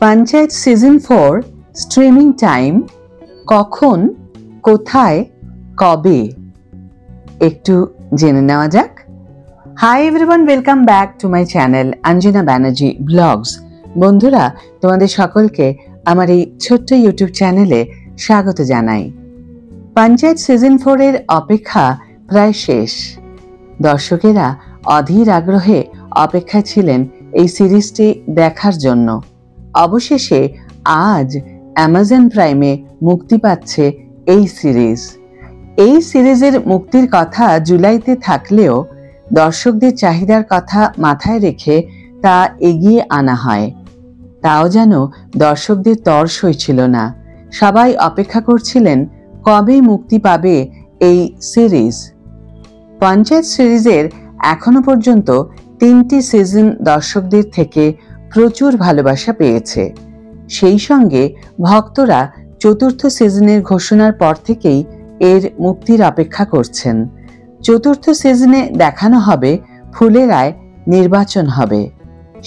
Panchayat season 4 streaming time কখন, কোথায়, কবে একটু জেনে নেওয়া যাক। Hi everyone, welcome back to my channel Anjana Banerjee blogs. বন্ধুরা, তোমাদের সকলকে আমার এই ছোট্ট ইউটিউব চ্যানেলে স্বাগত জানাই। পঞ্চায়েত সিজন 4 এর অপেক্ষা প্রায় শেষ। দর্শকেরা অধীর আগ্রহে অপেক্ষায় ছিলেন এই সিরিজটি দেখার জন্য। অবশেষে আজ অ্যামাজন প্রাইমে মুক্তি পাচ্ছে এই সিরিজ। এই সিরিজের মুক্তির কথা জুলাইতে থাকলেও দর্শকদের চাহিদার কথা মাথায় রেখে তা এগিয়ে আনা হয়। তাও যেন দর্শকদের তর সইছিল না। সবাই অপেক্ষা করছিলেন কবে মুক্তি পাবে এই সিরিজ। পঞ্চায়েত সিরিজের এখনো পর্যন্ত 3টি সিজন দর্শকদের থেকে প্রচুর ভালোবাসা পেয়েছে। সেই সঙ্গে ভক্তরা চতুর্থ সিজনের ঘোষণার পর থেকেই এর মুক্তির অপেক্ষা করছেন। চতুর্থ সিজনে দেখানো হবে ফুলেরায় নির্বাচন হবে।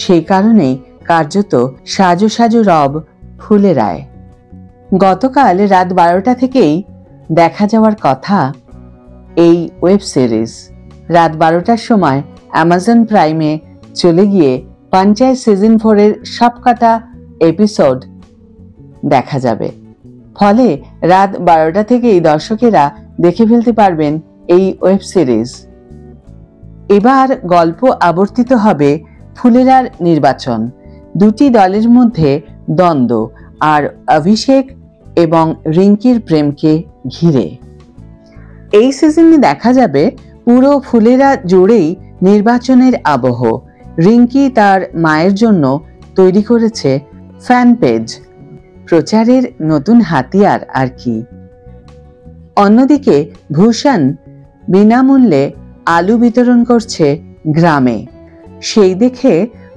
সেই কারণেই কার্যত সাজো সাজো রব ফুলেরায়। গতকাল রাত 12টা থেকেই দেখা যাওয়ার কথা এই ওয়েব সিরিজ। রাত 12টার সময় অ্যামাজন প্রাইমে চলে গিয়ে পঞ্চায়েত সিজন 4 এর সবকটা এপিসোড দেখা যাবে। ফলে রাত 12টা থেকেই দর্শকেরা দেখে ফেলতে পারবেন এই ওয়েব সিরিজ। এবার গল্প আবর্তিত হবে ফুলেরার নির্বাচন, দুটি দলের মধ্যে দ্বন্দ্ব আর অভিষেক এবং রিঙ্কির প্রেমকে ঘিরে। এই সিজনে দেখা যাবে পুরো ফুলেরা জুড়েই নির্বাচনের আবহ। রিঙ্কি তার মায়ের জন্য তৈরি করেছে ফ্যান পেজ, প্রচারের নতুন হাতিয়ার আর কি। অন্যদিকে ভূষণ বিনামূল্যে আলু বিতরণ করছে গ্রামে। সেই দেখে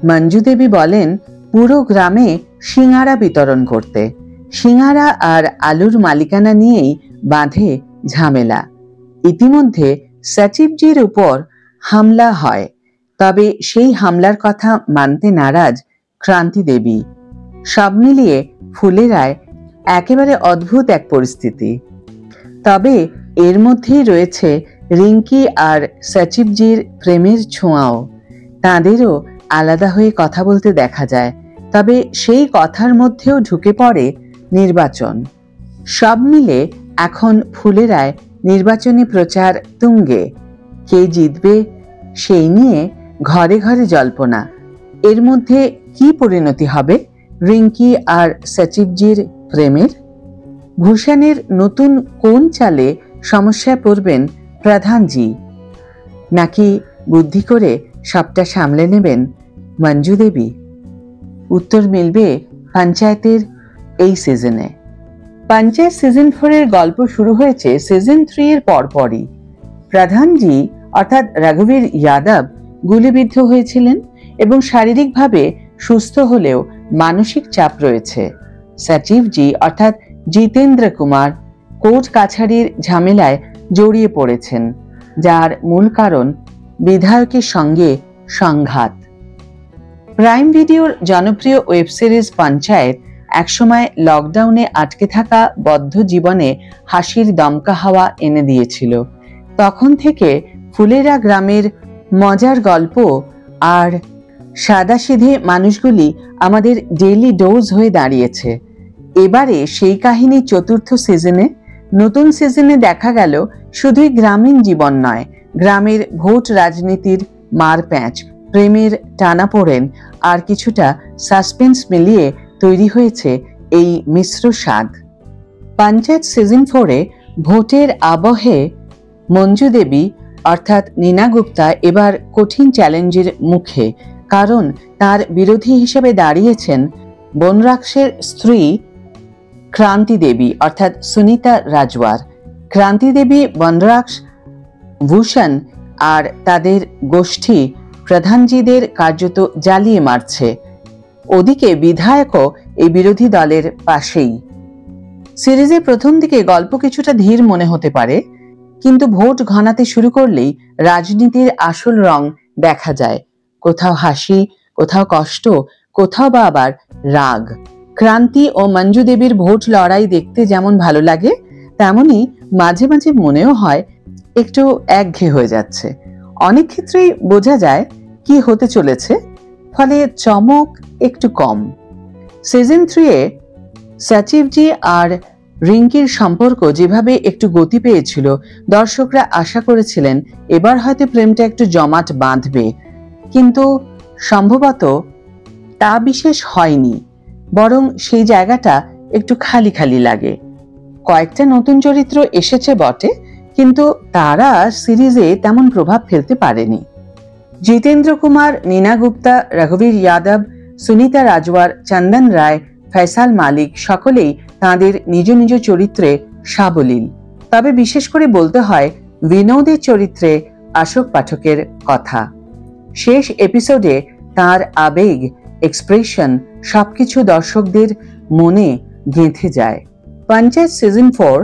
মঞ্জু দেবী বলেন পুরো গ্রামে সিঙ্গারা বিতরণ করতে। সিঙ্গারা আর আলুর মালিকানা নিয়েই বাঁধে ঝামেলা। ইতিমধ্যে সচিবজির উপর হামলা হয়, তবে সেই হামলার কথা মানতে নারাজ ক্রান্তি দেবী। সব মিলিয়ে ফুলেরায় একেবারে অদ্ভুত এক পরিস্থিতি। তবে এর মধ্যেই রয়েছে রিঙ্কি আর সচিবজির প্রেমের ছোঁয়াও। তাঁদেরও আলাদা হয়ে কথা বলতে দেখা যায়। তবে সেই কথার মধ্যেও ঢুকে পড়ে নির্বাচন। সব মিলে এখন ফুলেরায় নির্বাচনী প্রচার তুঙ্গে। কে জিতবে সেই নিয়ে ঘরে ঘরে জল্পনা। এর মধ্যে কি পরিণতি হবে রিঙ্কি আর সচিবজির প্রেমের? ভূষণের নতুন কোন চালে সমস্যায় পড়বেন প্রধানজি? নাকি বুদ্ধি করে সবটা সামলে নেবেন মঞ্জু দেবী? উত্তর মিলবে পঞ্চায়েতের এই সিজনে। পঞ্চায়েত সিজন 4 এর গল্প শুরু হয়েছে সিজন 3 এর পরপরই। প্রধানজি অর্থাৎ রঘুবীর যাদব গুলিবিদ্ধ হয়েছিলেন এবং শারীরিকভাবে সুস্থ হলেও মানসিক চাপ রয়েছে। সচিবজি অর্থাৎ জিতেন্দ্র কুমার কোর্ট কাছারির ঝামেলায় জড়িয়ে পড়েছেন, যার মূল কারণ বিধায়কের সঙ্গে সংঘাত। প্রাইম ভিডিওর জনপ্রিয় ওয়েব সিরিজ পঞ্চায়েত একসময় লকডাউনে আটকে থাকা বদ্ধ জীবনে হাসির দমকা হাওয়া এনে দিয়েছিল। তখন থেকে ফুলেরা গ্রামের মজার গল্প আর সাদাসিধে মানুষগুলি আমাদের ডেইলি ডোজ হয়ে দাঁড়িয়েছে। এবারে সেই কাহিনী চতুর্থ সিজনে। নতুন সিজনে দেখা গেল শুধুই গ্রামীণ জীবন নয়, গ্রামের ভোট রাজনীতির মারপ্যাঁচ, প্রেমের টানাপোড়েন আর কিছুটা সাসপেন্স মিলিয়ে তৈরি হয়েছে এই মিশ্র স্বাদ। পঞ্চায়েত সিজন 4 এ ভোটের আবহে মঞ্জু দেবী অর্থাৎ নীনা গুপ্তা এবার কঠিন চ্যালেঞ্জের মুখে। কারণ তার বিরোধী হিসেবে দাঁড়িয়েছেন বনরাক্ষের স্ত্রী ক্রান্তি দেবী অর্থাৎ সুনিতা রাজওয়ার। ক্রান্তি দেবী, বনরাক্ষ, ভূষণ আর তাদের গোষ্ঠী প্রধানজিদের কার্যত জ্বালিয়ে মারছে। ওদিকে বিধায়কও এই বিরোধী দলের পাশেই। সিরিজের প্রথম দিকে গল্প কিছুটা ধীর মনে হতে পারে, কিন্তু ভোট ঘনাতে শুরু করলেই রাজনীতির আসল রং দেখা যায়। কোথাও হাসি, কোথাও কষ্ট, কোথাও বা আবার রাগ। ক্রান্তি ও মঞ্জু দেবীর ভোট লড়াই দেখতে যেমন ভালো লাগে, তেমনি মাঝে মাঝে মনেও হয় একটু একঘেয়ে হয়ে যাচ্ছে। অনেক ক্ষেত্রেই বোঝা যায় কি হতে চলেছে, ফলে চমক একটু কম। সিজন 3-এ সচিবজি আর রিঙ্কির সম্পর্ক যেভাবে একটু গতি পেয়েছিল, দর্শকরা আশা করেছিলেন এবার হয়তো প্রেমটা একটু জমাট বাঁধবে, কিন্তু সম্ভবত তা বিশেষ হয়নি। বরং সেই জায়গাটা একটু খালি খালি লাগে। কয়েকটা নতুন চরিত্র এসেছে বটে, কিন্তু তারা সিরিজে তেমন প্রভাব ফেলতে পারেনি। জিতেন্দ্র কুমার, নীনা গুপ্তা, রঘুবীর যাদব, সুনিতা রাজওয়ার, চন্দন রায়, ফয়সাল মালিক সকলেই তাঁদের নিজ নিজ চরিত্রে সাবলীল। তবে বিশেষ করে বলতে হয় বিনোদের চরিত্রে অশোক পাঠকের কথা। শেষ এপিসোডে তার আবেগ, এক্সপ্রেশন সবকিছু দর্শকদের মনে গেঁথে যায়। পঞ্চায়েত সিজন 4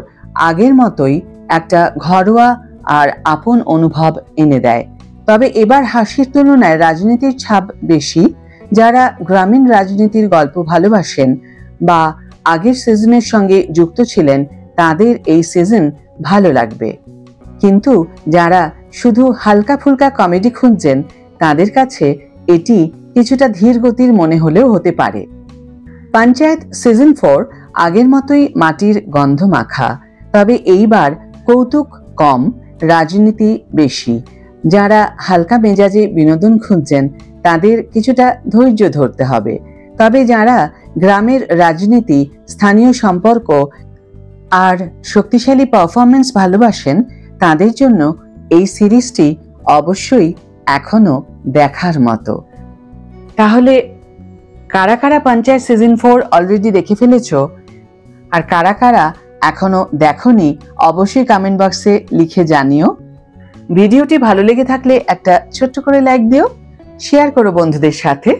আগের মতোই একটা ঘরোয়া আর আপন অনুভব এনে দেয়। তবে এবার হাসির তুলনায় রাজনীতির ছাপ বেশি। যারা গ্রামীণ রাজনীতির গল্প ভালোবাসেন বা আগের সিজনের সঙ্গে যুক্ত ছিলেন, তাদের এই সিজন ভালো লাগবে। কিন্তু যারা শুধু হালকা ফুলকা কমেডি খুঁজছেন, তাদের কাছে এটি কিছুটা ধীর গতির মনে হলেও হতে পারে। পঞ্চায়েত সিজন 4 আগের মতোই মাটির গন্ধ মাখা, তবে এইবার কৌতুক কম, রাজনীতি বেশি। যারা হালকা মেজাজে বিনোদন খুঁজছেন, তাদের কিছুটা ধৈর্য ধরতে হবে। তবে যারা গ্রামের রাজনীতি, স্থানীয় সম্পর্ক আর শক্তিশালী পারফরমেন্স ভালোবাসেন, তাদের জন্য এই সিরিজটি অবশ্যই এখনো দেখার মতো। তাহলে কারা কারা পঞ্চায়েত সিজন 4 অলরেডি দেখে ফেলেছ, আর কারা কারা এখনো দেখোনি, অবশ্যই কমেন্ট বক্সে লিখে জানিও। ভিডিওটি ভালো লেগে থাকলে একটা ছোট্ট করে লাইক দিও, শেয়ার করো বন্ধুদের সাথে।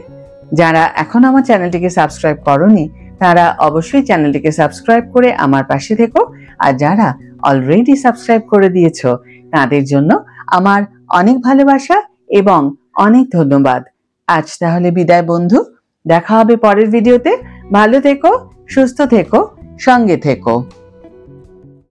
যারা এখনো আমার চ্যানেলটিকে সাবস্ক্রাইব করোনি, তারা অবশ্যই চ্যানেলটিকে সাবস্ক্রাইব করে আমার পাশে থেকো। আর যারা অলরেডি সাবস্ক্রাইব করে দিয়েছো, তাদের জন্য আমার অনেক ভালোবাসা এবং অনেক ধন্যবাদ। আজ তাহলে বিদায় বন্ধু, দেখা হবে পরের ভিডিওতে। ভালো থেকো, সুস্থ থেকো, সঙ্গে থেকো।